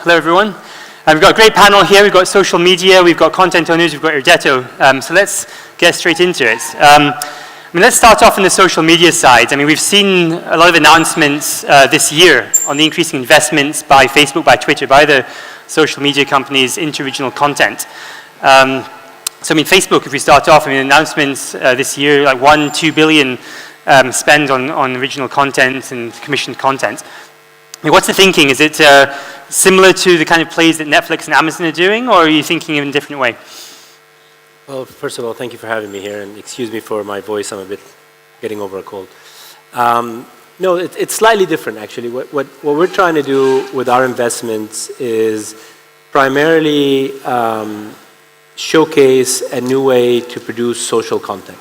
Hello, everyone. We've got a great panel here. We've got social media, we've got content owners, we've got Irdeto. So let's get straight into it. Let's start off on the social media side. We've seen a lot of announcements this year on the increasing investments by Facebook, by Twitter, by the social media companies into original content. Facebook, if we start off, announcements this year, like 2 billion spend on original content and commissioned content. What's the thinking? Is it similar to the kind of plays that Netflix and Amazon are doing, or are you thinking in a different way? Well, first of all, thank you for having me here, and excuse me for my voice. I'm a bit getting over a cold. No, it's slightly different, actually. What we're trying to do with our investments is primarily showcase a new way to produce social content.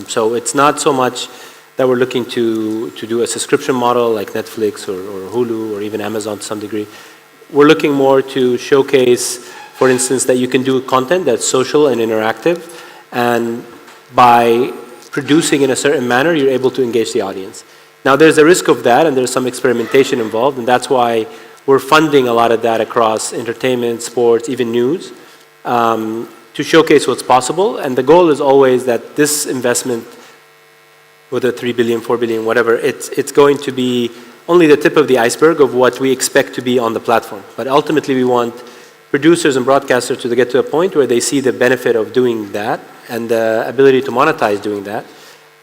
So it's not so much that we're looking to do a subscription model like Netflix or Hulu or even Amazon to some degree. We're looking more to showcase, for instance, that you can do content that's social and interactive, and by producing in a certain manner, you're able to engage the audience. Now, there's a risk of that, and there's some experimentation involved, and that's why we're funding a lot of that across entertainment, sports, even news, to showcase what's possible. And the goal is always that this investment, whether 3 billion, 4 billion, whatever, it's going to be only the tip of the iceberg of what we expect to be on the platform. But ultimately, we want producers and broadcasters to get to a point where they see the benefit of doing that and the ability to monetize doing that,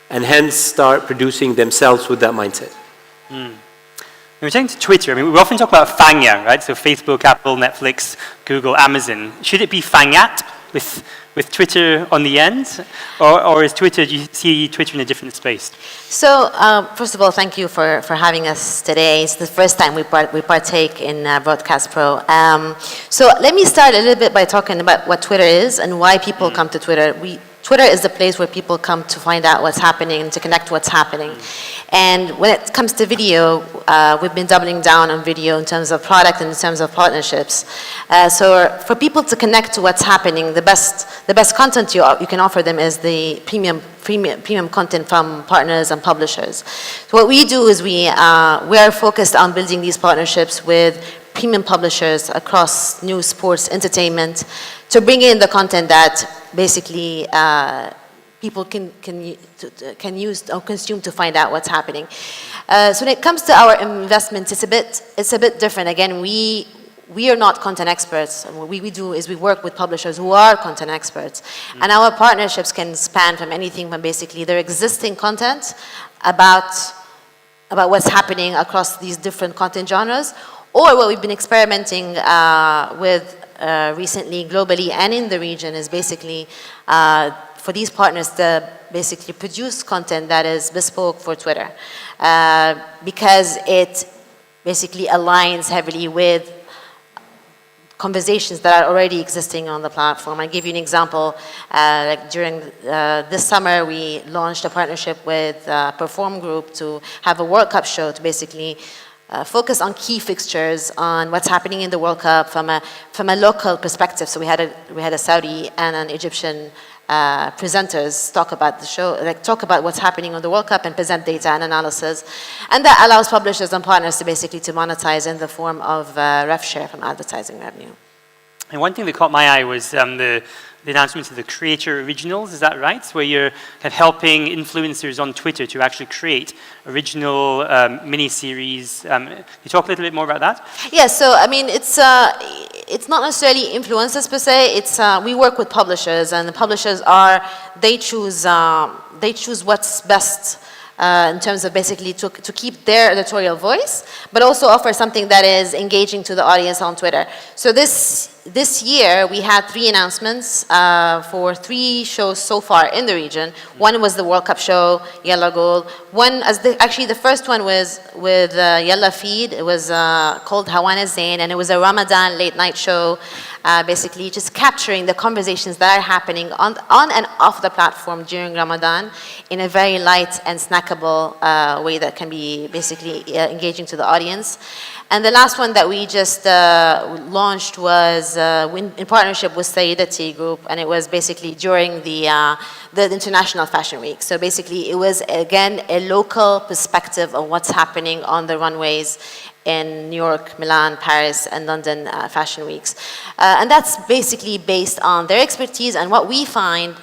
and hence start producing themselves with that mindset. We're turning to Twitter. We often talk about FANGA, right? So Facebook, Apple, Netflix, Google, Amazon. Should it be FANGAT with Twitter on the end, or is Twitter? Do you see Twitter in a different space? So first of all, thank you for having us today. It's the first time we partake in BroadcastPro. So let me start a little bit by talking about what Twitter is and why people come to Twitter. Twitter is the place where people come to find out what's happening and to connect what's happening. And when it comes to video, we've been doubling down on video in terms of product and in terms of partnerships. So for people to connect to what's happening, the best content you can offer them is the premium content from partners and publishers. So what we do is we are focused on building these partnerships with premium publishers across news, sports, entertainment, to bring in the content that basically people can use or consume to find out what's happening. So when it comes to our investments, it's a bit different. Again, we are not content experts. What we do is we work with publishers who are content experts. And our partnerships can span from anything from basically their existing content about what's happening across these different content genres, or what we've been experimenting with recently globally and in the region is basically for these partners to basically produce content that is bespoke for Twitter, because it basically aligns heavily with conversations that are already existing on the platform. I'll give you an example. Like during this summer, we launched a partnership with Perform Group to have a World Cup show to basically focus on key fixtures, on what's happening in the World Cup from a local perspective. So we had a Saudi and an Egyptian presenters talk about the show, talk about what's happening on the World Cup and present data and analysis. And that allows publishers and partners to basically to monetize in the form of rev share from advertising revenue. And one thing that caught my eye was the announcement of the Creator Originals, is that right? Where you're kind of helping influencers on Twitter to actually create original mini-series. Can you talk a little bit more about that? Yeah, so it's not necessarily influencers per se. It's we work with publishers, and the publishers they choose what's best in terms of basically to keep their editorial voice, but also offer something that is engaging to the audience on Twitter. So this year we had 3 announcements for 3 shows so far in the region. One was the World Cup show, Yalla Goal. Actually the first one was with Yalla Feed. It was called Hawana Zain, and it was a Ramadan late night show, basically just capturing the conversations that are happening on and off the platform during Ramadan in a very light and snackable way that can be basically engaging to the audience. And the last one that we just launched was in partnership with Sayyidati Group, and it was basically during the International Fashion Week. So basically it was, again, a local perspective of what's happening on the runways in New York, Milan, Paris, and London fashion weeks. And that's basically based on their expertise and what we find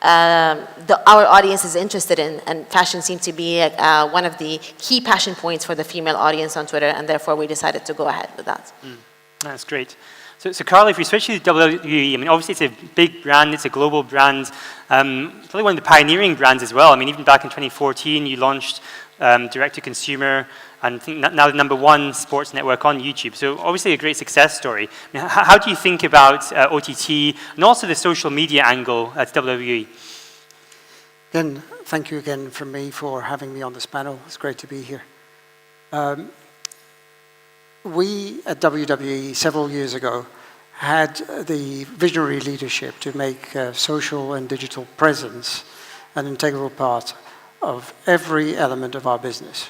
our audience is interested in, and fashion seemed to be one of the key passion points for the female audience on Twitter, and therefore we decided to go ahead with that. That's great. So Carlo, if we switch to WWE, I mean, obviously it's a big brand, it's a global brand. It's really one of the pioneering brands as well. I mean, even back in 2014, you launched direct-to-consumer, and I think now the #1 sports network on YouTube. So obviously a great success story. I mean, how do you think about OTT and also the social media angle at WWE? Again, thank you again from me for having me on this panel. It's great to be here. We at WWE several years ago had the visionary leadership to make social and digital presence an integral part of every element of our business.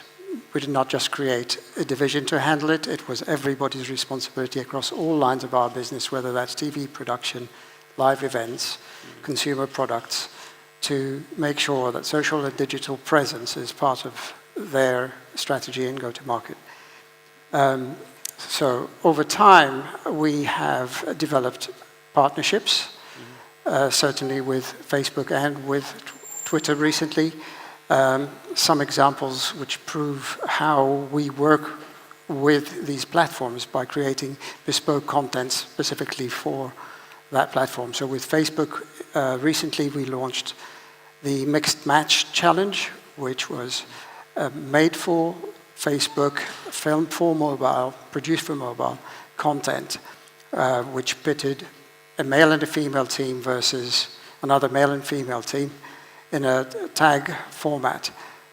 We did not just create a division to handle it, it was everybody's responsibility across all lines of our business, whether that's TV production, live events, consumer products, to make sure that social and digital presence is part of their strategy and go-to-market. So over time, we have developed partnerships, certainly with Facebook and with Twitter recently. Some examples which prove how we work with these platforms by creating bespoke content specifically for that platform. So with Facebook, recently we launched the Mixed Match Challenge, which was made for Facebook, filmed for mobile, produced for mobile content, which pitted a male and a female team versus another male and female team in a tag format.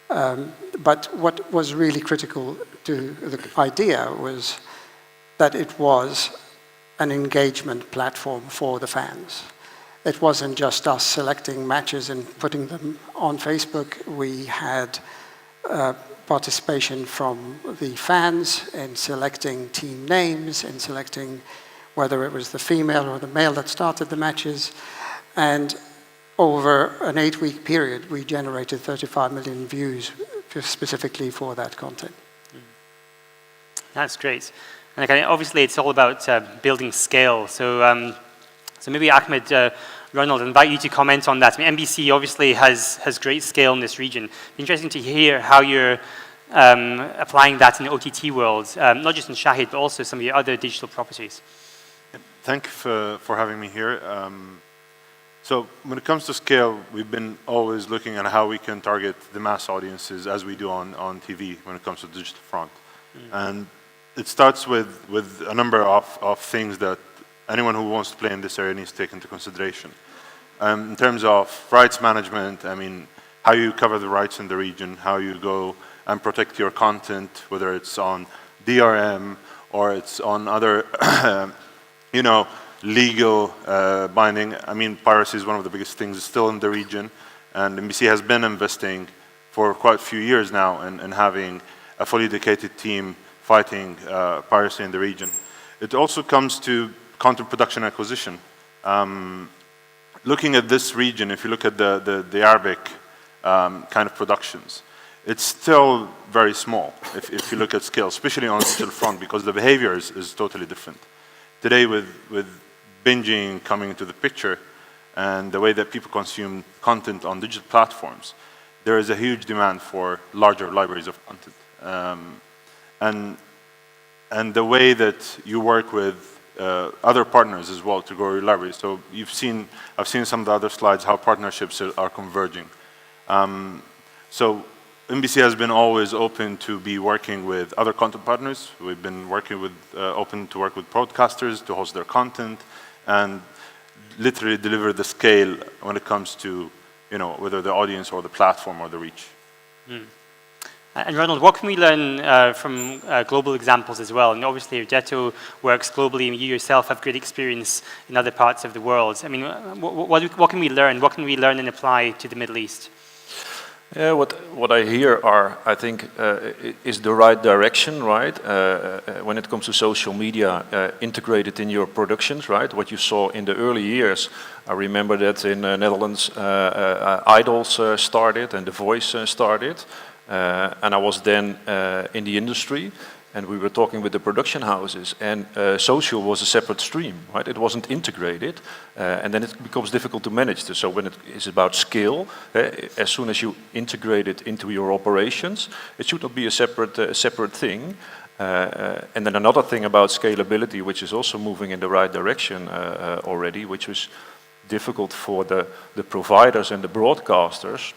But what was really critical to the idea was that it was an engagement platform for the fans. It wasn't just us selecting matches and putting them on Facebook. We had participation from the fans in selecting team names, in selecting whether it was the female or the male that started the matches. And over an 8-week period, we generated 35 million views specifically for that content. That's great. And okay, obviously, it's all about building scale. So, so maybe Ahmed, Ronald, I invite you to comment on that. I mean, NBC obviously has great scale in this region. It's interesting to hear how you're applying that in the OTT world, not just in Shahid, but also some of your other digital properties. Thank you for having me here. So when it comes to scale, we've been always looking at how we can target the mass audiences as we do on TV when it comes to the digital front. And it starts with a number of things that anyone who wants to play in this area needs to take into consideration. In terms of rights management, I mean, how you cover the rights in the region, how you go and protect your content, whether it's on DRM or it's on other, legal binding. I mean, piracy is one of the biggest things still in the region, and NBC has been investing for quite a few years now in having a fully dedicated team fighting piracy in the region. It also comes to content production acquisition. Looking at this region, if you look at the Arabic kind of productions, it's still very small if you look at scale, especially on the digital front, because the behavior is totally different. Today, with bingeing coming into the picture and the way that people consume content on digital platforms, there is a huge demand for larger libraries of content. And the way that you work with other partners as well to grow your library. So I've seen some of the other slides how partnerships are converging. So NBC has been always open to be working with other content partners. We've been working with, open to work with broadcasters to host their content and literally deliver the scale when it comes to, whether the audience or the platform or the reach. And Ronald, what can we learn from global examples as well? And obviously, Irdeto works globally, and you yourself have great experience in other parts of the world. I mean, what can we learn? What can we learn and apply to the Middle East? Yeah, what I hear I think, is the right direction, right? When it comes to social media, integrated in your productions, right? What you saw in the early years, I remember that in Netherlands, Idols started and The Voice started. And I was then in the industry. and we were talking with the production houses, and social was a separate stream, right? It wasn't integrated, and then it becomes difficult to manage this. So when it is about scale, as soon as you integrate it into your operations, it should not be a separate thing. And then another thing about scalability, which is also moving in the right direction already, which was difficult for the providers and the broadcasters,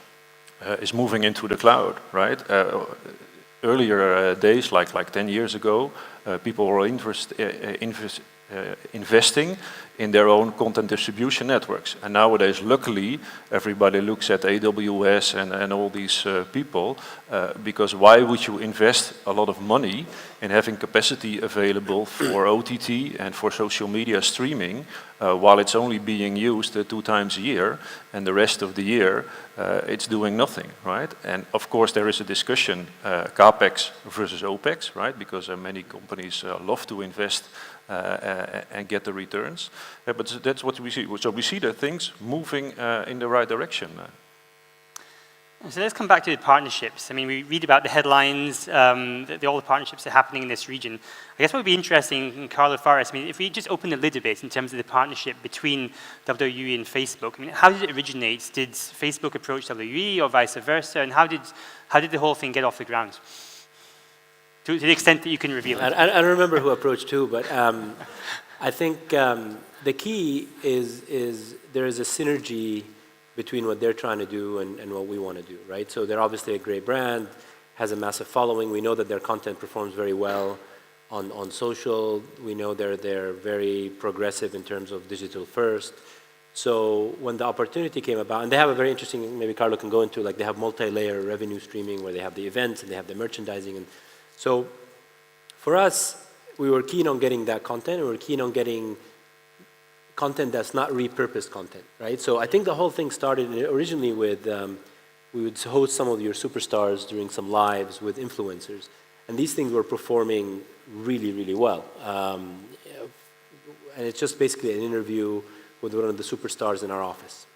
is moving into the cloud, right? Earlier days, like 10 years ago, people were investing in their own content distribution networks. And nowadays, luckily, everybody looks at AWS and all these people, because why would you invest a lot of money in having capacity available for OTT and for social media streaming, while it's only being used 2 times a year, and the rest of the year it's doing nothing, right? And of course there is a discussion, CapEx versus OpEx, right? Because many companies love to invest and get the returns. But that's what we see. So we see the things moving in the right direction. So let's come back to the partnerships. I mean, we read about the headlines, all the partnerships that are happening in this region. I guess what would be interesting, Carlo, Firth, I mean, if we just open the lid a bit in terms of the partnership between WWE and Facebook, I mean, how did it originate? Did Facebook approach WWE or vice versa? And how did the whole thing get off the ground? To the extent that you can reveal it. I don't remember who approached who, but I think the key is there is a synergy between what they're trying to do and what we want to do, right? So they're obviously a great brand, has a massive following. We know that their content performs very well on social. We know they're very progressive in terms of digital first. So when the opportunity came about, and they have a very interesting, maybe Carlo can go into, like they have multi-layer revenue streaming where they have the events and they have the merchandising. And so for us, we were keen on getting that content. We were keen on getting content that's not repurposed content, right? So I think the whole thing started originally with, we would host some of your superstars during some lives with influencers. And these things were performing really, really well. And it's just basically an interview with one of the superstars in our office.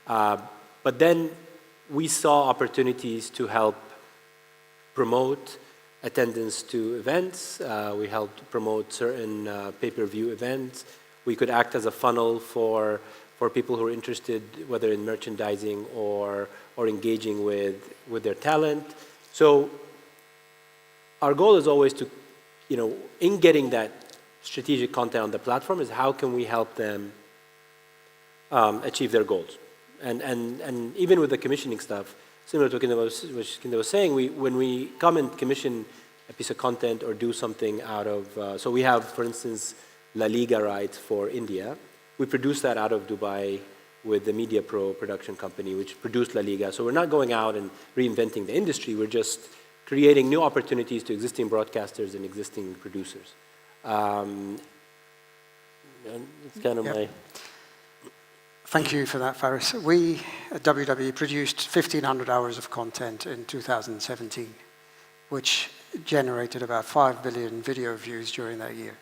But then we saw opportunities to help promote attendance to events. We helped promote certain pay-per-view events. We could act as a funnel for people who are interested, whether in merchandising or engaging with their talent. So our goal is always to, in getting that strategic content on the platform, is how can we help them achieve their goals. And even with the commissioning stuff, similar to what Qandil was saying, when we come and commission a piece of content or do something out of, so we have, for instance, La Liga rights for India. We produced that out of Dubai with the Media Pro production company, which produced La Liga. So we're not going out and reinventing the industry. We're just creating new opportunities to existing broadcasters and existing producers. It's kind of my... Thank you for that, Faris. We at WWE produced 1,500 hours of content in 2017, which generated about 5 billion video views during that year.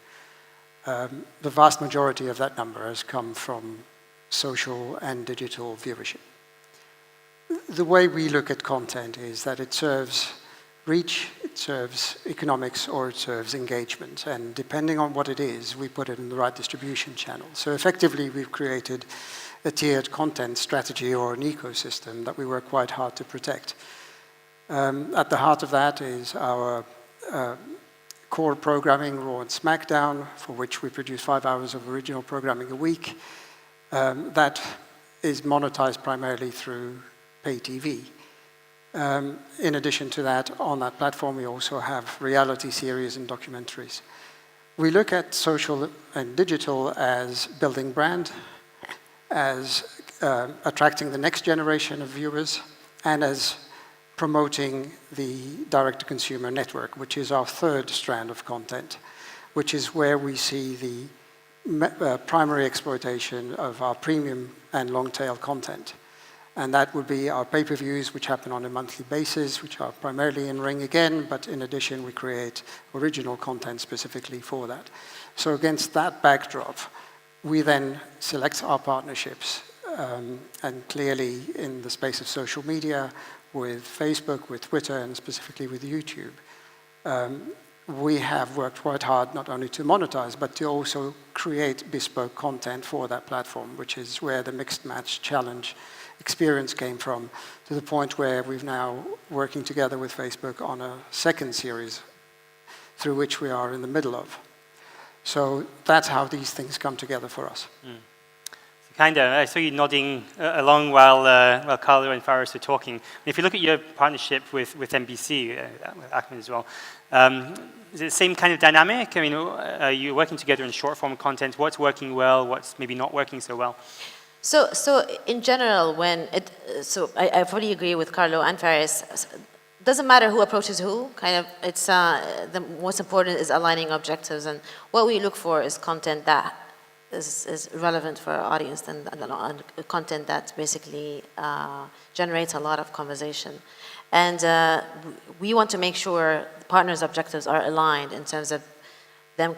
The vast majority of that number has come from social and digital viewership. The way we look at content is that it serves reach, it serves economics, or it serves engagement. And depending on what it is, we put it in the right distribution channel. So effectively, we've created a tiered content strategy or an ecosystem that we work quite hard to protect. At the heart of that is our core programming, Raw and SmackDown, for which we produce 5 hours of original programming a week. That is monetized primarily through pay TV. In addition to that, on that platform, we also have reality series and documentaries. We look at social and digital as building brand, as attracting the next generation of viewers, and as promoting the direct-to-consumer network, which is our third strand of content, which is where we see the primary exploitation of our premium and long-tail content. And that would be our pay-per-views, which happen on a monthly basis, which are primarily in ring again, but in addition, we create original content specifically for that. So against that backdrop, we then select our partnerships, and clearly in the space of social media, with Facebook, with Twitter, and specifically with YouTube. we have worked quite hard not only to monetize, but to also create bespoke content for that platform, which is where the mixed match challenge experience came from, to the point where we've now working together with Facebook on a second series through which we are in the middle of. So that's how these things come together for us. Kind of. I saw you nodding along while Carlo and Faris were talking. If you look at your partnership with NBC, with Ahmed as well, is it the same kind of dynamic? I mean, are you working together in short-form content? What's working well? What's maybe not working so well? So in general, I fully agree with Carlo and Faris. Doesn't matter who approaches who. Kind of, it's the most important is aligning objectives, and what we look for is content that is relevant for our audience and content that basically generates a lot of conversation. And we want to make sure partners' objectives are aligned in terms of them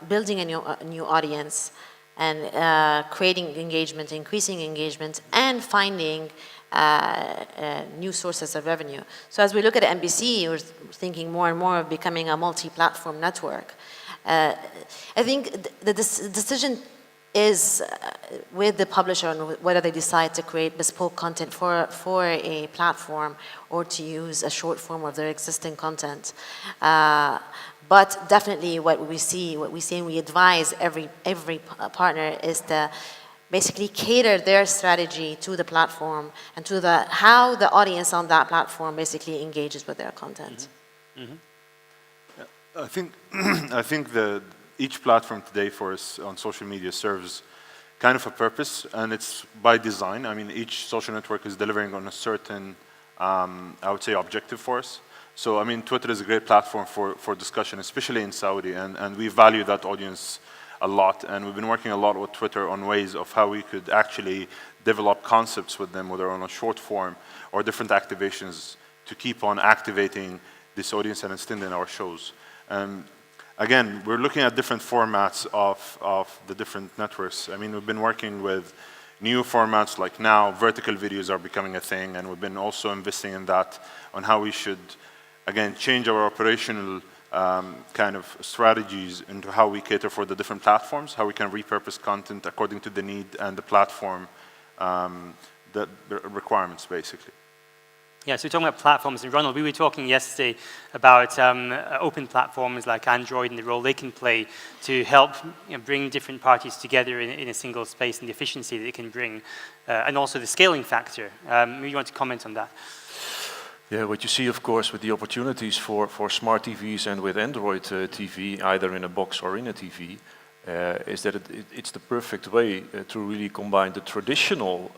building a new audience and creating engagement, increasing engagement, and finding new sources of revenue. So as we look at NBC, we're thinking more and more of becoming a multi-platform network. I think the decision is with the publisher on whether they decide to create bespoke content for a platform or to use a short form of their existing content. But definitely what we see and we advise every partner is to basically cater their strategy to the platform and to how the audience on that platform basically engages with their content. Mm-hmm. I think that each platform today for us on social media serves kind of a purpose, and it's by design. I mean, each social network is delivering on a certain, I would say, objective for us. So, I mean, Twitter is a great platform for discussion, especially in Saudi, and we value that audience a lot, and we've been working a lot with Twitter on ways of how we could actually develop concepts with them, whether on a short form or different activations to keep on activating this audience and extending our shows. Again, we're looking at different formats of the different networks. I mean, we've been working with new formats, like now vertical videos are becoming a thing, and we've been also investing in that, on how we should, again, change our operational kind of strategies into how we cater for the different platforms, how we can repurpose content according to the need and the platform the requirements, basically. Yeah, so we're talking about platforms, and Ronald, we were talking yesterday about open platforms like Android and the role they can play to help bring different parties together in a single space and the efficiency that it can bring, and also the scaling factor. Maybe you want to comment on that? Yeah, what you see, of course, with the opportunities for smart TVs and with Android TV, either in a box or in a TV, is that it's the perfect way to really combine the traditional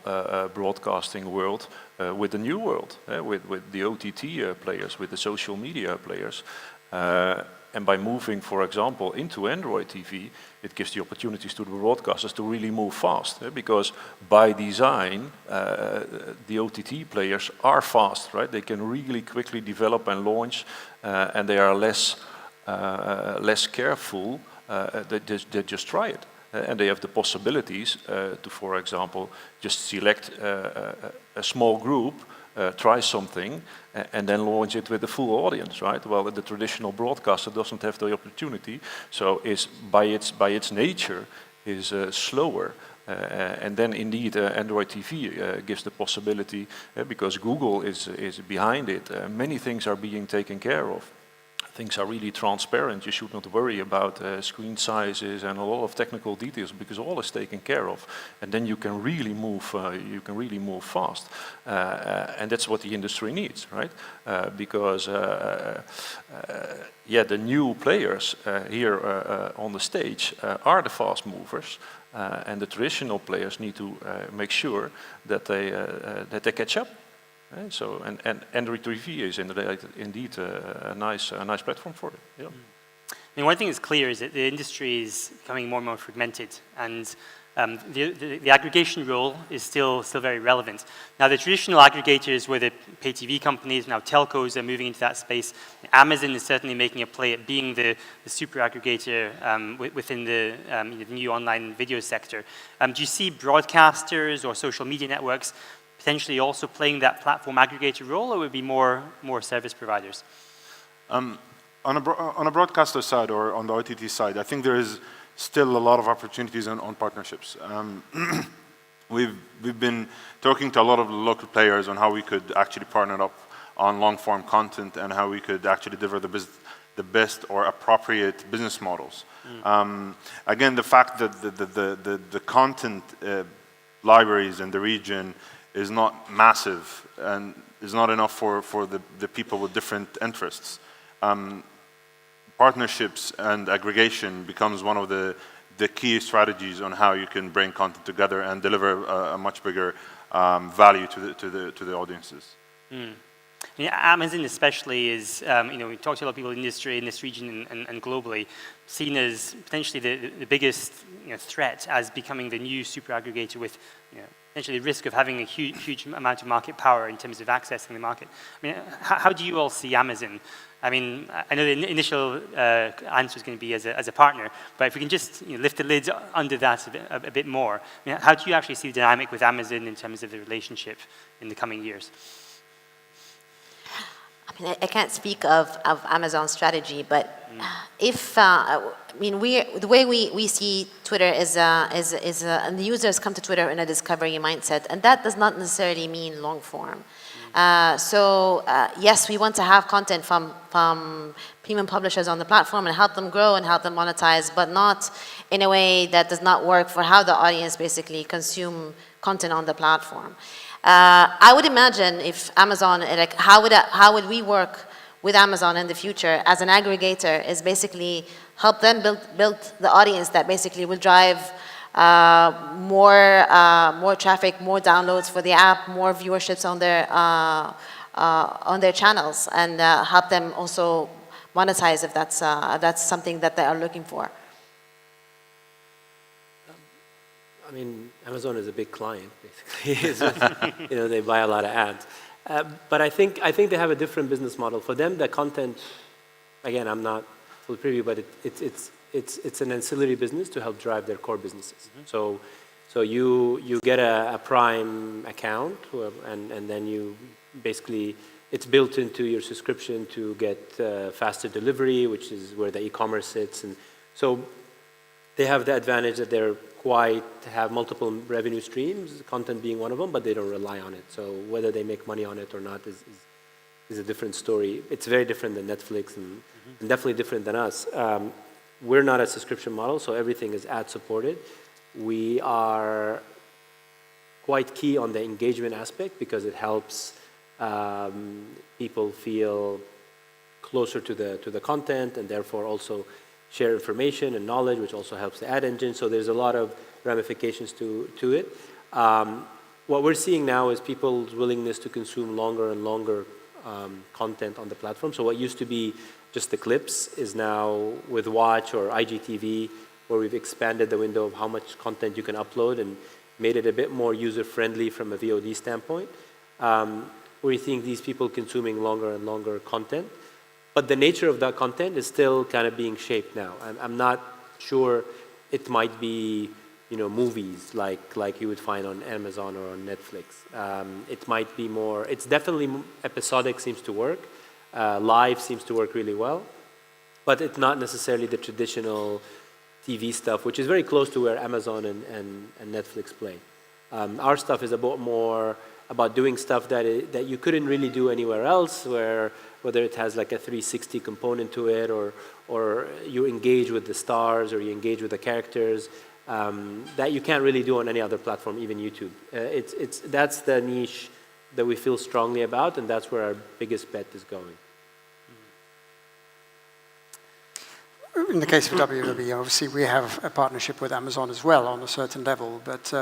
broadcasting world with the new world, with the OTT players, with the social media players. And by moving, for example, into Android TV, it gives the opportunities to the broadcasters to really move fast, because by design, the OTT players are fast, right? They can really quickly develop and launch, and they are less careful. They just try it, and they have the possibilities to, for example, just select a small group, try something, and then launch it with the full audience, right? Well, the traditional broadcaster doesn't have the opportunity, so is by its nature is slower. And then indeed Android TV gives the possibility, because Google is behind it, many things are being taken care of. Things are really transparent. You should not worry about screen sizes and a lot of technical details, because all is taken care of, and then you can really move. You can really move fast, and that's what the industry needs, right? Because the new players here on the stage are the fast movers, and the traditional players need to make sure that they catch up. So and Android TV is indeed a nice platform for it. Yeah. I mean, one thing that's clear is that the industry is becoming more and more fragmented, and the aggregation role is still very relevant. Now, the traditional aggregators were the pay TV companies. Now, telcos are moving into that space. Amazon is certainly making a play at being the super aggregator within the new online video sector. Do you see broadcasters or social media networks potentially also playing that platform aggregator role, or would it be more service providers? on a broadcaster side or on the OTT side, I think there is still a lot of opportunities on partnerships. We've been talking to a lot of local players on how we could actually partner up on long-form content and how we could actually deliver the best or appropriate business models. Again, the fact that the content libraries in the region is not massive and is not enough for the people with different interests. Partnerships and aggregation becomes one of the key strategies on how you can bring content together and deliver a much bigger value to the audiences. Amazon especially is, we talked to a lot of people in the industry in this region and globally, seen as potentially the biggest threat as becoming the new super aggregator with potentially the risk of having a huge amount of market power in terms of accessing the market. I mean, how do you all see Amazon? I mean, I know the initial answer is going to be as a partner, but if we can just lift the lid under that a bit more, I mean, how do you actually see the dynamic with Amazon in terms of the relationship in the coming years? I mean, I can't speak of Amazon's strategy, but if the way we see Twitter is and the users come to Twitter in a discovery mindset, and that does not necessarily mean long form. Yes, we want to have content from premium publishers on the platform and help them grow and help them monetize, but not in a way that does not work for how the audience basically consume content on the platform. I would imagine if Amazon, like how would we work with Amazon in the future as an aggregator is basically help them build the audience that basically will drive more traffic, more downloads for the app, more viewerships on their channels, and help them also monetize if that's something that they are looking for. I mean, Amazon is a big client, basically. They buy a lot of ads. But I think they have a different business model. For them, the content, again, I'm not full preview, but it's an ancillary business to help drive their core businesses. So you get a Prime account, and then you basically, it's built into your subscription to get faster delivery, which is where the e-commerce sits. And so they have the advantage that they're have multiple revenue streams, content being one of them, but they don't rely on it. So whether they make money on it or not is a different story. It's very different than Netflix and definitely different than us. We're not a subscription model, so everything is ad supported. We are quite key on the engagement aspect because it helps people feel closer to the content and therefore also share information and knowledge, which also helps the ad engine. So there's a lot of ramifications to it. What we're seeing now is people's willingness to consume longer and longer content on the platform. So what used to be just the clips is now with Watch or IGTV, where we've expanded the window of how much content you can upload and made it a bit more user-friendly from a VOD standpoint. We're seeing these people consuming longer and longer content. But the nature of that content is still kind of being shaped now. I'm not sure it might be, movies like you would find on Amazon or on Netflix. It might be more, it's definitely episodic seems to work. Live seems to work really well. But it's not necessarily the traditional TV stuff, which is very close to where Amazon and Netflix play. Our stuff is a bit more about doing stuff that you couldn't really do anywhere else, whether it has like a 360 component to it, or you engage with the stars, or you engage with the characters, that you can't really do on any other platform, even YouTube. That's the niche that we feel strongly about, and that's where our biggest bet is going. In the case of WWE, obviously we have a partnership with Amazon as well on a certain level, but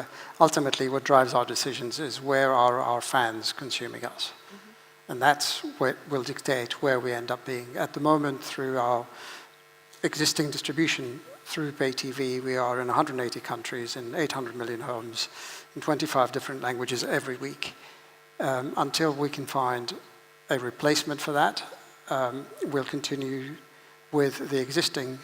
ultimately what drives our decisions is where are our fans consuming us. And that's what will dictate where we end up being. At the moment, through our existing distribution through pay TV, we are in 180 countries, in 800 million homes, in 25 different languages every week. Until we can find a replacement for that, we'll continue with the existing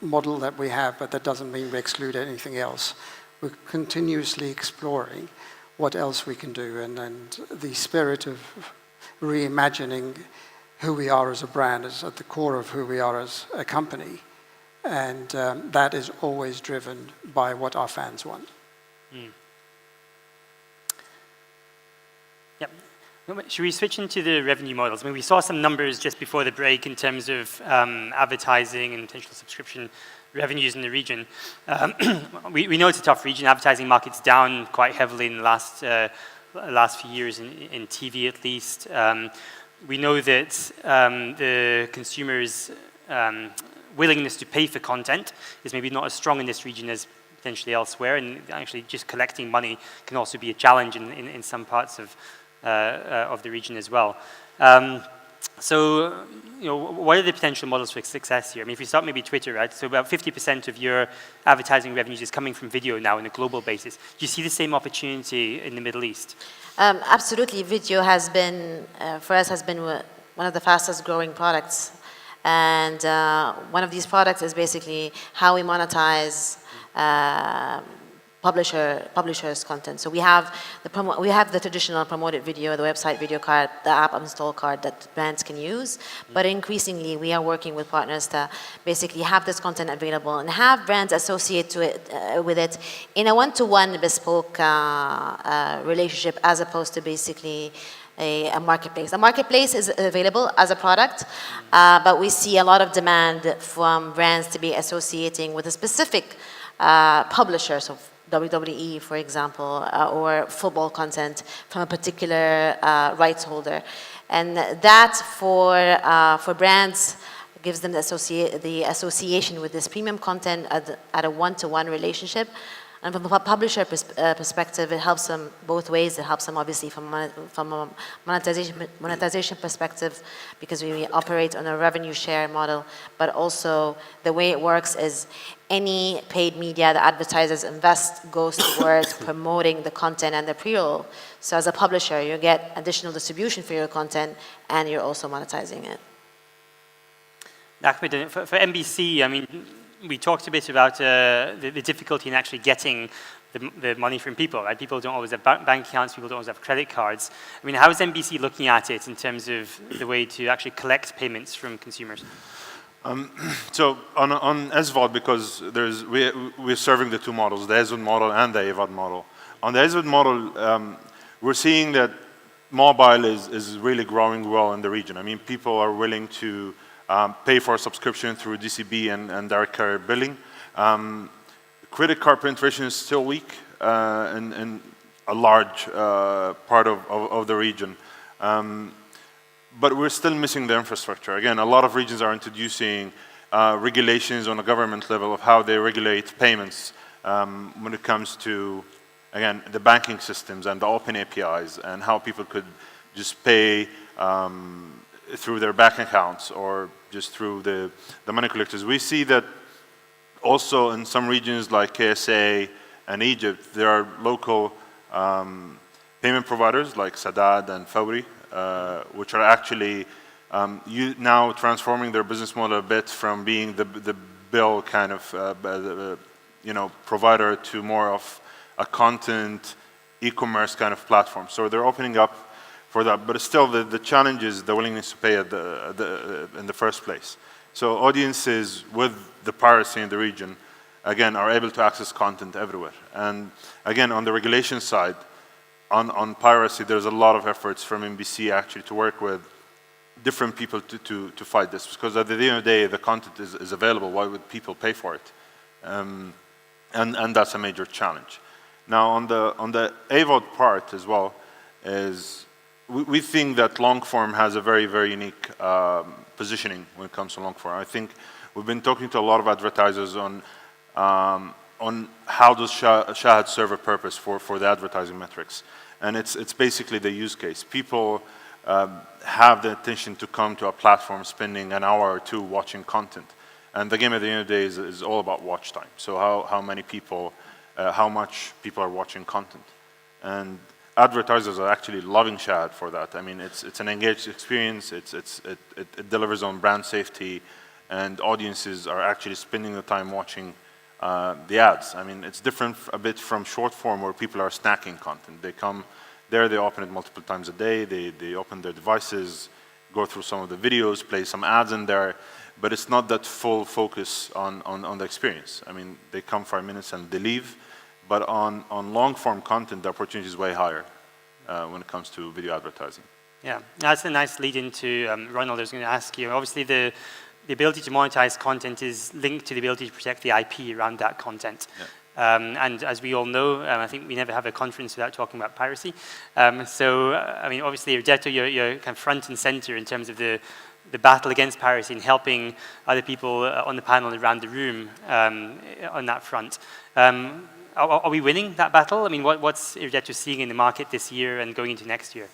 model that we have, but that doesn't mean we exclude anything else. We're continuously exploring what else we can do, and the spirit of reimagining who we are as a brand, is at the core of who we are as a company. And that is always driven by what our fans want. Yep. Should we switch into the revenue models? I mean, we saw some numbers just before the break in terms of advertising and potential subscription revenues in the region. We know it's a tough region. Advertising market's down quite heavily in the last few years, in TV at least. We know that the consumers' willingness to pay for content is maybe not as strong in this region as potentially elsewhere, and actually just collecting money can also be a challenge in some parts of the region as well. So, what are the potential models for success here? I mean, if we start maybe Twitter, right? So about 50% of your advertising revenues is coming from video now on a global basis. Do you see the same opportunity in the Middle East? Absolutely. Video has been, for us, has been one of the fastest growing products. And one of these products is basically how we monetize publishers' content. So we have the traditional promoted video, the website video card, the app install card that brands can use. But increasingly, we are working with partners to basically have this content available and have brands associate with it in a one-to-one bespoke relationship, as opposed to basically a marketplace. A marketplace is available as a product, but we see a lot of demand from brands to be associating with a specific publisher, so WWE, for example, or football content from a particular rights holder. And that for brands gives them the association with this premium content at a one-to-one relationship. And from a publisher perspective, it helps them both ways. It helps them obviously from a monetization perspective, because we operate on a revenue share model, but also the way it works is any paid media that advertisers invest goes towards promoting the content and the pre-roll. So as a publisher, you get additional distribution for your content, and you're also monetizing it. Ahmed, for NBC, I mean, we talked a bit about the difficulty in actually getting the money from people, right? People don't always have bank accounts, people don't always have credit cards. I mean, how is NBC looking at it in terms of the way to actually collect payments from consumers? So on SVOD, because we're serving the two models, the SVOD model and the AVOD model. On the SVOD model, we're seeing that mobile is really growing well in the region. I mean, people are willing to pay for a subscription through DCB and direct carrier billing. Credit card penetration is still weak in a large part of the region. But we're still missing the infrastructure. Again, a lot of regions are introducing regulations on a government level of how they regulate payments when it comes to, again, the banking systems and the open APIs and how people could just pay through their bank accounts or just through the money collectors. We see that also in some regions like KSA and Egypt, there are local payment providers like Sadad and Fawri, which are actually now transforming their business model a bit from being the bill kind of provider to more of a content e-commerce kind of platform. So they're opening up for that, but still the challenge is the willingness to pay in the first place. So audiences with the piracy in the region, again, are able to access content everywhere. And again, on the regulation side, on piracy, there's a lot of efforts from NBC actually to work with different people to fight this, because at the end of the day, the content is available. Why would people pay for it? And that's a major challenge. Now, on the AVOD part as well, is we think that long form has a very, very unique positioning when it comes to long form. I think we've been talking to a lot of advertisers on how does Shahad serve a purpose for the advertising metrics. And it's basically the use case. People have the intention to come to a platform spending an hour or two watching content. And the game at the end of the day is all about watch time. So how many people, how much people are watching content. And advertisers are actually loving Shahad for that. I mean, it's an engaged experience. It delivers on brand safety, and audiences are actually spending the time watching the ads. I mean, it's different a bit from short form where people are snacking content. They come there, they open it multiple times a day. They open their devices, go through some of the videos, play some ads in there, but it's not that full focus on the experience. I mean, they come 5 minutes and they leave, but on long-form content, the opportunity is way higher when it comes to video advertising. Yeah, that's a nice lead into Ronald. I was going to ask you, obviously the ability to monetize content is linked to the ability to protect the IP around that content. Yeah. And as we all know, I think we never have a conference without talking about piracy. So, I mean, obviously, Irdeto, you're kind of front and center in terms of the battle against piracy and helping other people on the panel and around the room on that front. Are we winning that battle? I mean, what's Irdeto seeing in the market this year and going into next year?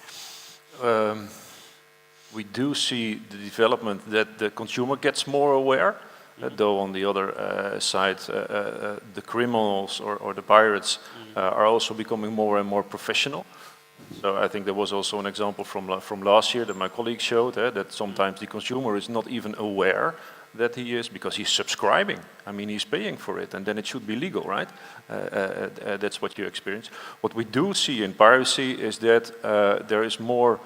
We do see the development that the consumer gets more aware. Though on the other side, the criminals or the pirates are also becoming more and more professional. So I think there was also an example from last year that my colleague showed, that sometimes the consumer is not even aware that he is, because he's subscribing. I mean, he's paying for it, and then it should be legal, right? That's what you experience. What we do see in piracy is that there is more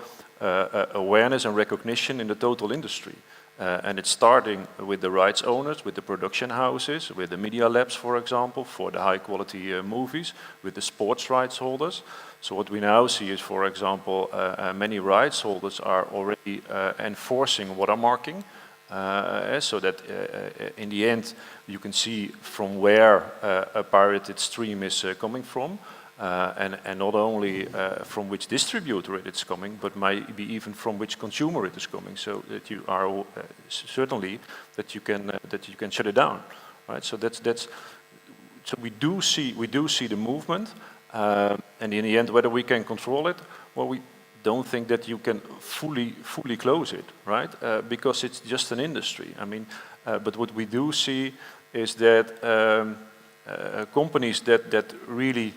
awareness and recognition in the total industry. And it's starting with the rights owners, with the production houses, with the media labs, for example, for the high quality movies, with the sports rights holders. So what we now see is, for example, many rights holders are already enforcing watermarking, so that in the end you can see from where a pirated stream is coming from. And not only from which distributor it is coming, but might be even from which consumer it is coming, so that you are certainly that you can shut it down, right? So so we do see the movement, and in the end, whether we can control it, well, we don't think that you can fully close it, right? Because it's just an industry. I mean, but what we do see is that companies that really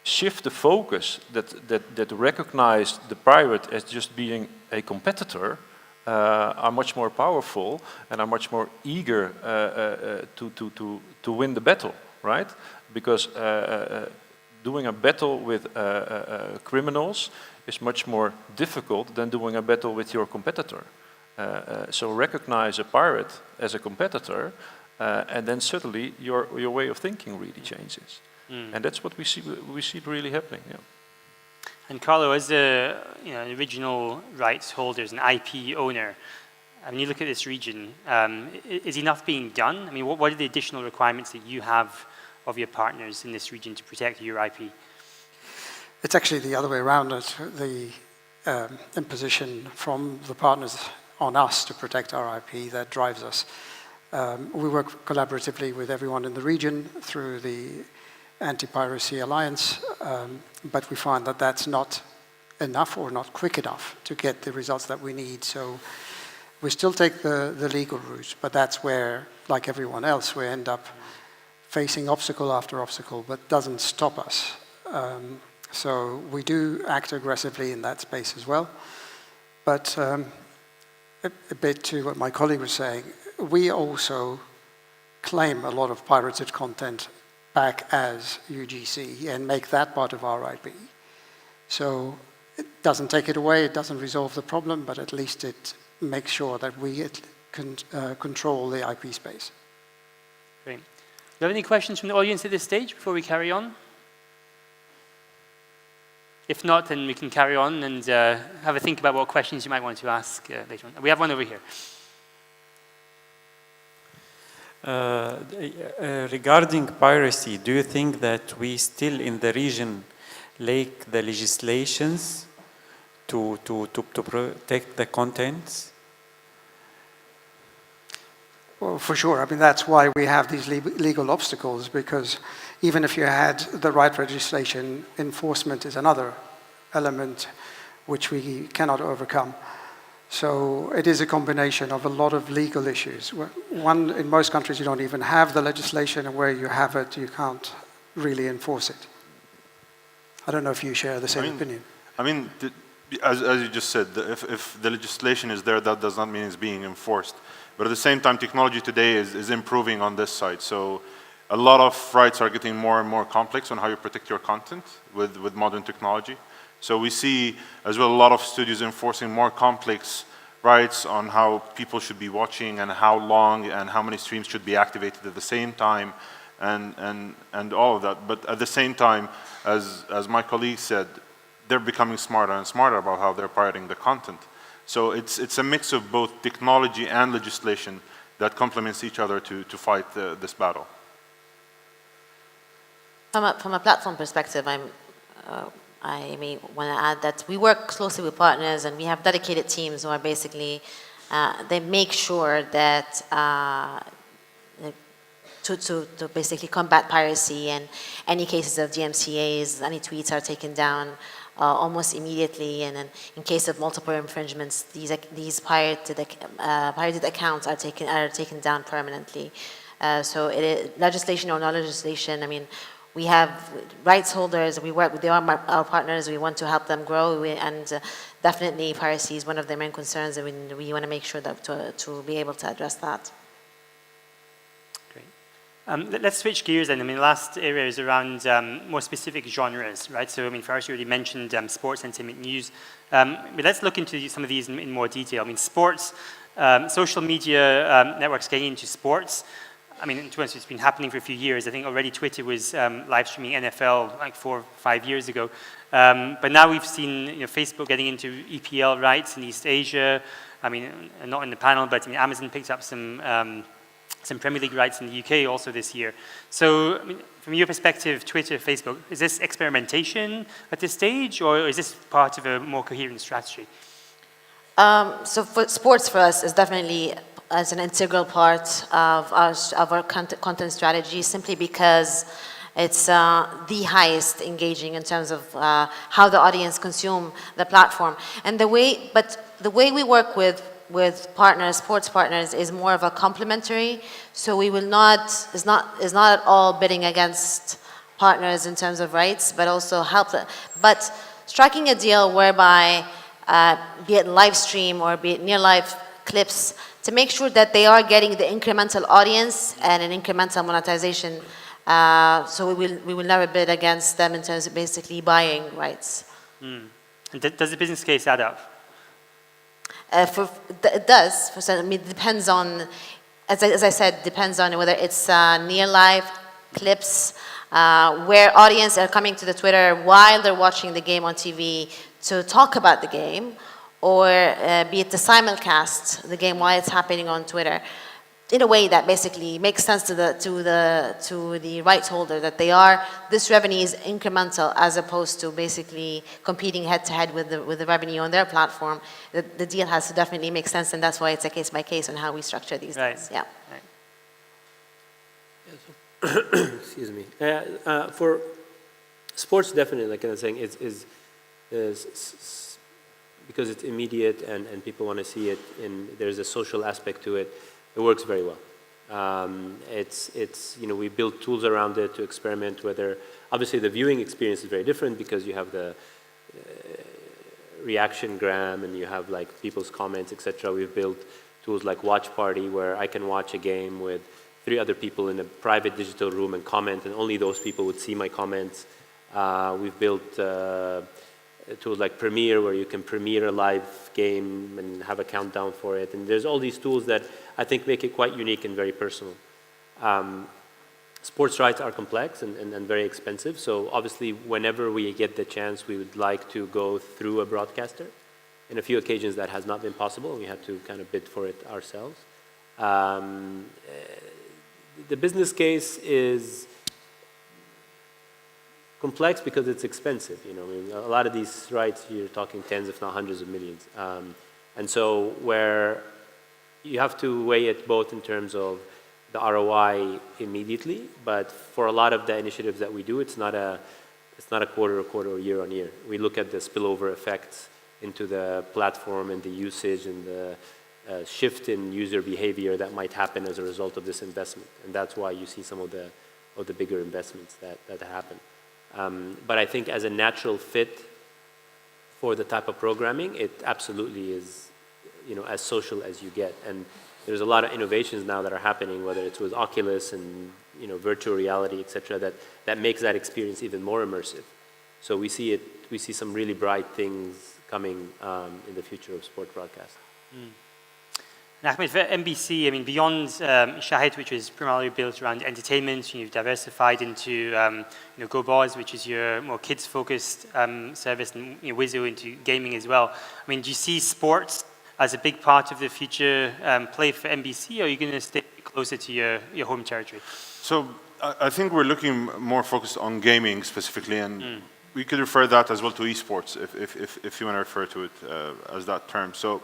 shift the focus, that recognize the pirate as just being a competitor, are much more powerful and are much more eager to win the battle, right? Because doing a battle with criminals is much more difficult than doing a battle with your competitor. So recognize a pirate as a competitor, and then suddenly your way of thinking really changes. And that's what we see really happening. Yeah. And Carlo, as the original rights holders and IP owner, when you look at this region, is enough being done? I mean, what are the additional requirements that you have of your partners in this region to protect your IP? It's actually the other way around. It's the imposition from the partners on us to protect our IP that drives us. We work collaboratively with everyone in the region through the Anti-Piracy Alliance, but we find that that's not enough or not quick enough to get the results that we need. So we still take the legal route, but that's where, like everyone else, we end up facing obstacle after obstacle, but doesn't stop us. So we do act aggressively in that space as well. But a bit to what my colleague was saying, we also claim a lot of pirated content back as UGC and make that part of our IP. So it doesn't take it away, it doesn't resolve the problem, but at least it makes sure that we can control the IP space. Great. Do you have any questions from the audience at this stage before we carry on? If not, then we can carry on and have a think about what questions you might want to ask later on. We have one over here. Regarding piracy, do you think that we still in the region lack the legislations to protect the contents? Well, for sure. I mean, that's why we have these legal obstacles, because even if you had the right legislation, enforcement is another element which we cannot overcome. So it is a combination of a lot of legal issues. One, in most countries you don't even have the legislation, and where you have it, you can't really enforce it. I don't know if you share the same opinion. I mean, as you just said, if the legislation is there, that does not mean it's being enforced. But at the same time, technology today is improving on this side. So a lot of rights are getting more and more complex on how you protect your content with modern technology. So we see as well a lot of studios enforcing more complex rights on how people should be watching and how long and how many streams should be activated at the same time and all of that. But at the same time, as my colleague said, they're becoming smarter and smarter about how they're pirating the content. So it's a mix of both technology and legislation that complements each other to fight this battle. From a platform perspective, I may want to add that we work closely with partners, and we have dedicated teams who are basically, they make sure that to basically combat piracy, and any cases of DMCAs, any tweets are taken down almost immediately, and then in case of multiple infringements, these pirated accounts are taken down permanently. So legislation or no legislation, I mean, we have rights holders, we work with, they are our partners, we want to help them grow, and definitely piracy is one of their main concerns, and we want to make sure that to be able to address that. Great. Let's switch gears then. I mean, the last area is around more specific genres, right? So, I mean, Firth, you already mentioned sports, entertainment, news. But let's look into some of these in more detail. I mean, sports, social media networks getting into sports. I mean, to be honest, it's been happening for a few years. I think already Twitter was live streaming NFL like 4 or 5 years ago. But now we've seen Facebook getting into EPL rights in East Asia. I mean, not in the panel, but I mean, Amazon picked up some Premier League rights in the UK also this year. So, I mean, from your perspective, Twitter, Facebook, is this experimentation at this stage, or is this part of a more coherent strategy? So for sports for us is definitely as an integral part of our content strategy, simply because it's the highest engaging in terms of how the audience consume the platform. And the way we work with partners, sports partners, is more of a complementary. So we will not, is not at all bidding against partners in terms of rights, but also help them. But striking a deal whereby, be it live stream or be it near live clips, to make sure that they are getting the incremental audience and an incremental monetization. So we will never bid against them in terms of basically buying rights. And does the business case add up? It does. I mean, it depends on, as I said, depends on whether it's near live clips, where audience are coming to the Twitter while they're watching the game on TV to talk about the game, or be it the simulcast, the game while it's happening on Twitter, in a way that basically makes sense to the rights holder, that this revenue is incremental as opposed to basically competing head to head with the revenue on their platform. The deal has to definitely make sense, and that's why it's a case by case on how we structure these things. Yeah. Right. Excuse me. For sports, definitely, like I was saying, is because it's immediate and people want to see it, and there's a social aspect to it. It works very well. We build tools around it to experiment whether, obviously the viewing experience is very different because you have the reaction gram and you have like people's comments, etc. We've built tools like Watch Party where I can watch a game with 3 other people in a private digital room and comment, and only those people would see my comments. We've built tools like Premiere where you can premiere a live game and have a countdown for it. And there's all these tools that I think make it quite unique and very personal. Sports rights are complex and very expensive. So obviously whenever we get the chance, we would like to go through a broadcaster. In a few occasions that has not been possible. We had to kind of bid for it ourselves. The business case is complex because it's expensive. I mean, a lot of these rights, you're talking tens, if not hundreds of millions. And so where you have to weigh it both in terms of the ROI immediately, but for a lot of the initiatives that we do, it's not a quarter or year on year. We look at the spillover effects into the platform and the usage and the shift in user behavior that might happen as a result of this investment. And that's why you see some of the bigger investments that happen. But I think as a natural fit for the type of programming, it absolutely is, as social as you get. And there's a lot of innovations now that are happening, whether it's with Oculus and virtual reality, etc., that makes that experience even more immersive. So we see some really bright things coming in the future of sport broadcast. And Ahmed, for NBC, I mean, beyond Shahid, which was primarily built around entertainment, you've diversified into GoBoz, which is your more kids-focused service, and Wizzo into gaming as well. I mean, do you see sports as a big part of the future play for NBC, or are you going to stay closer to your home territory? So I think we're looking more focused on gaming specifically, and we could refer that as well to esports if you want to refer to it as that term. So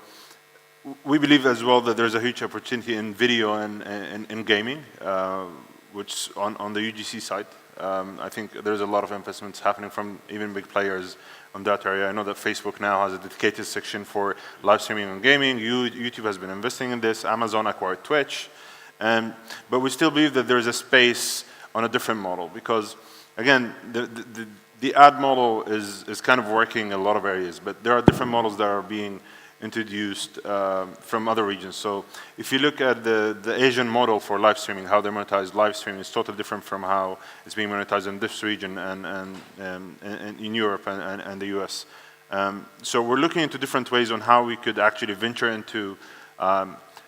we believe as well that there's a huge opportunity in video and in gaming, which on the UGC side. I think there's a lot of investments happening from even big players on that area. I know that Facebook now has a dedicated section for live streaming and gaming. YouTube has been investing in this. Amazon acquired Twitch. But we still believe that there's a space on a different model because, again, the ad model is kind of working in a lot of areas, but there are different models that are being introduced from other regions. So if you look at the Asian model for live streaming, how they monetize live streaming is totally different from how it's being monetized in this region and in Europe and the US. So we're looking into different ways on how we could actually venture into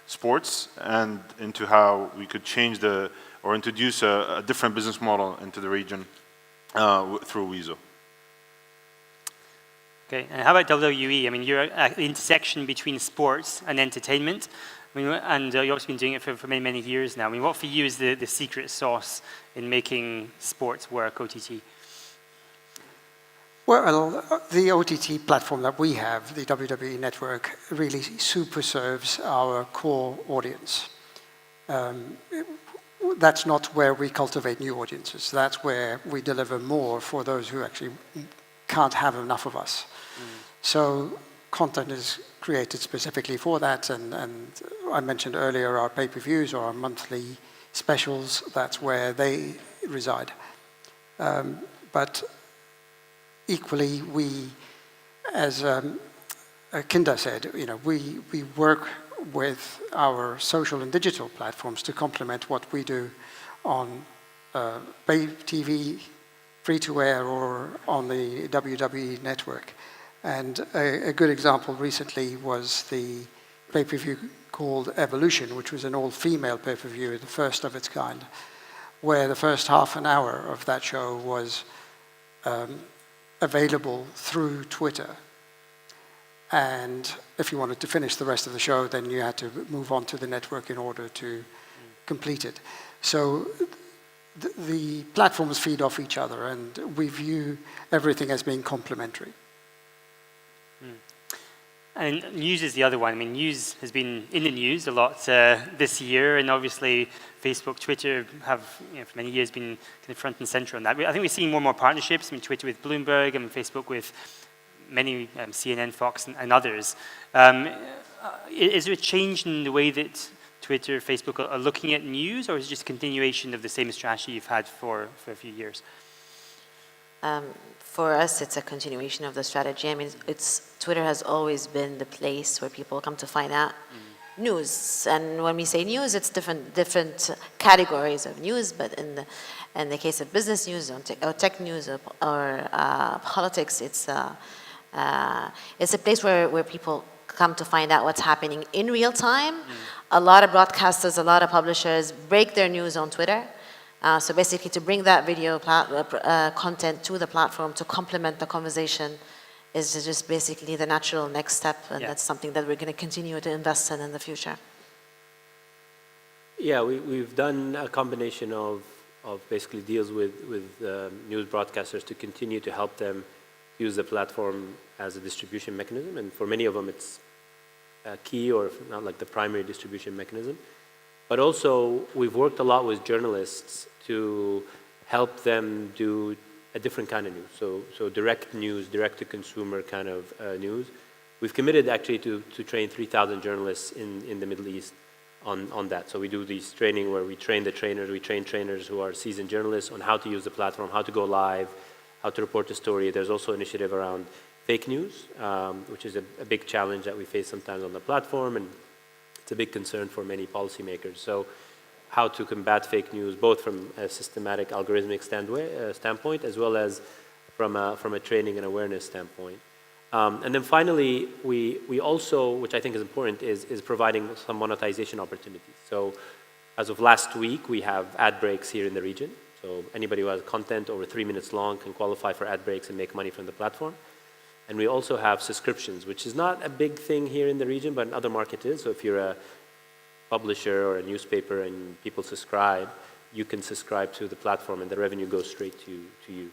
sports and into how we could change or introduce a different business model into the region through Wizzo. Okay, and how about WWE? I mean, you're at the intersection between sports and entertainment. I mean, and you've obviously been doing it for many, many years now. I mean, what for you is the secret sauce in making sports work, OTT? Well, the OTT platform that we have, the WWE network, really super serves our core audience. That's not where we cultivate new audiences. That's where we deliver more for those who actually can't have enough of us. So content is created specifically for that, and I mentioned earlier our pay-per-views or our monthly specials, that's where they reside. But equally, we, as Kinder said, we work with our social and digital platforms to complement what we do on pay TV, free-to-air, or on the WWE network. And a good example recently was the pay-per-view called Evolution, which was an all-female pay-per-view, the first of its kind, where the first half an hour of that show was available through Twitter. And if you wanted to finish the rest of the show, then you had to move on to the network in order to complete it. So the platforms feed off each other, and we view everything as being complementary. And news is the other one. I mean, news has been in the news a lot this year, and obviously Facebook, Twitter have for many years been kind of front and center on that. I think we're seeing more and more partnerships. I mean, Twitter with Bloomberg, and Facebook with many CNN, Fox, and others. Is there a change in the way that Twitter, Facebook are looking at news, or is it just a continuation of the same strategy you've had for a few years? For us, it's a continuation of the strategy. I mean, Twitter has always been the place where people come to find out news. And when we say news, it's different categories of news. But in the case of business news or tech news or politics, it's a place where people come to find out what's happening in real time. A lot of broadcasters, a lot of publishers break their news on Twitter. So basically, to bring that video content to the platform to complement the conversation is just basically the natural next step, and that's something that we're going to continue to invest in the future. Yeah, we've done a combination of basically deals with news broadcasters to continue to help them use the platform as a distribution mechanism, and for many of them it's a key or not like the primary distribution mechanism. But also, we've worked a lot with journalists to help them do a different kind of news. So direct news, direct-to-consumer kind of news. We've committed actually to train 3,000 journalists in the Middle East on that. So we do these training where we train the trainers, we train trainers who are seasoned journalists on how to use the platform, how to go live, how to report the story. There's also an initiative around fake news, which is a big challenge that we face sometimes on the platform, and it's a big concern for many policymakers. So how to combat fake news, both from a systematic algorithmic standpoint, as well as from a training and awareness standpoint. And then finally, we also, which I think is important, is providing some monetization opportunities. So as of last week, we have ad breaks here in the region. So anybody who has content over 3 minutes long can qualify for ad breaks and make money from the platform. And we also have subscriptions, which is not a big thing here in the region, but in other markets is. So if you're a publisher or a newspaper and people subscribe, you can subscribe to the platform and the revenue goes straight to you.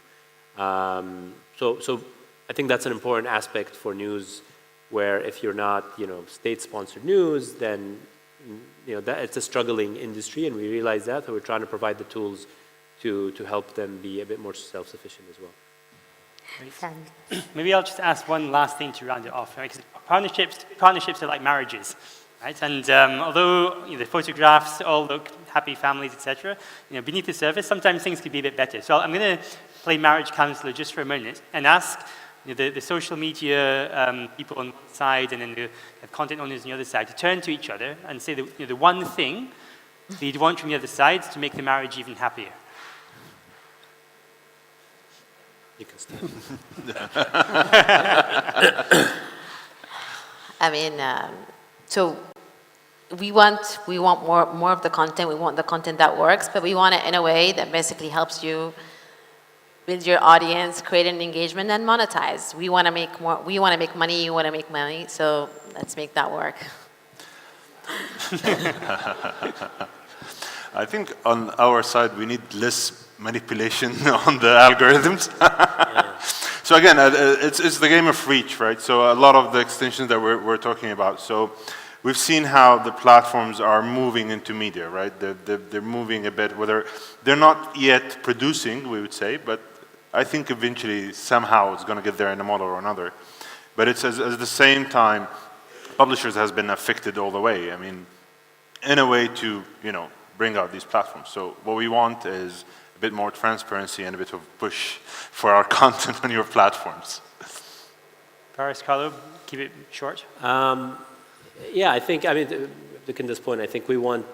So I think that's an important aspect for news, where if you're not, state-sponsored news, then that it's a struggling industry, and we realize that. So we're trying to provide the tools to help them be a bit more self-sufficient as well. Maybe I'll just ask one last thing to round it off. Right? 'Cause partnerships are like marriages, right? And although the photographs all look happy families, etc., beneath the surface, sometimes things could be a bit better. So I'm going to play marriage counselor just for a minute and ask the social media people on one side and then the content owners on the other side to turn to each other and say the one thing that you'd want from the other side to make the marriage even happier. You can start. I mean, so we want more of the content. We want the content that works, but we want it in a way that basically helps you build your audience, create an engagement, and monetize. We want to make more. We want to make money. You want to make money. So let's make that work. I think on our side we need less manipulation on the algorithms. So again, it's the game of reach, right? So a lot of the extensions that we're talking about. So we've seen how the platforms are moving into media, right? They're moving a bit, whether they're not yet producing, we would say, but I think eventually somehow it's going to get there in a model or another. But it's at the same time, publishers has been affected all the way. I mean, in a way to, bring out these platforms. So what we want is a bit more transparency and a bit of push for our content on your platforms. Paris, Carlo, keep it short. Yeah, I think, to Qandil's point, I think we want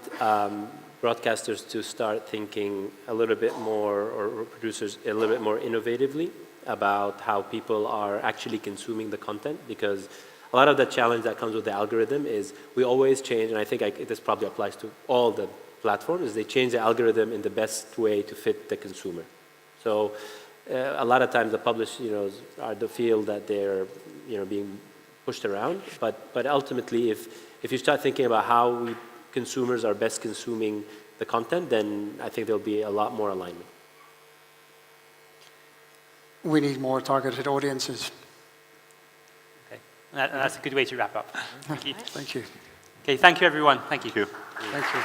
broadcasters to start thinking a little bit more, or producers a little bit more innovatively about how people are actually consuming the content, because a lot of the challenge that comes with the algorithm is we always change, and I think this probably applies to all the platforms, is they change the algorithm in the best way to fit the consumer. So a lot of times the publishers, are the feel that they're, being pushed around, but ultimately if you start thinking about how consumers are best consuming the content, then I think there'll be a lot more alignment. We need more targeted audiences. Okay, that's a good way to wrap up. Thank you. Thank you. Okay, thank you everyone. Thank you. Thank you. Thank you.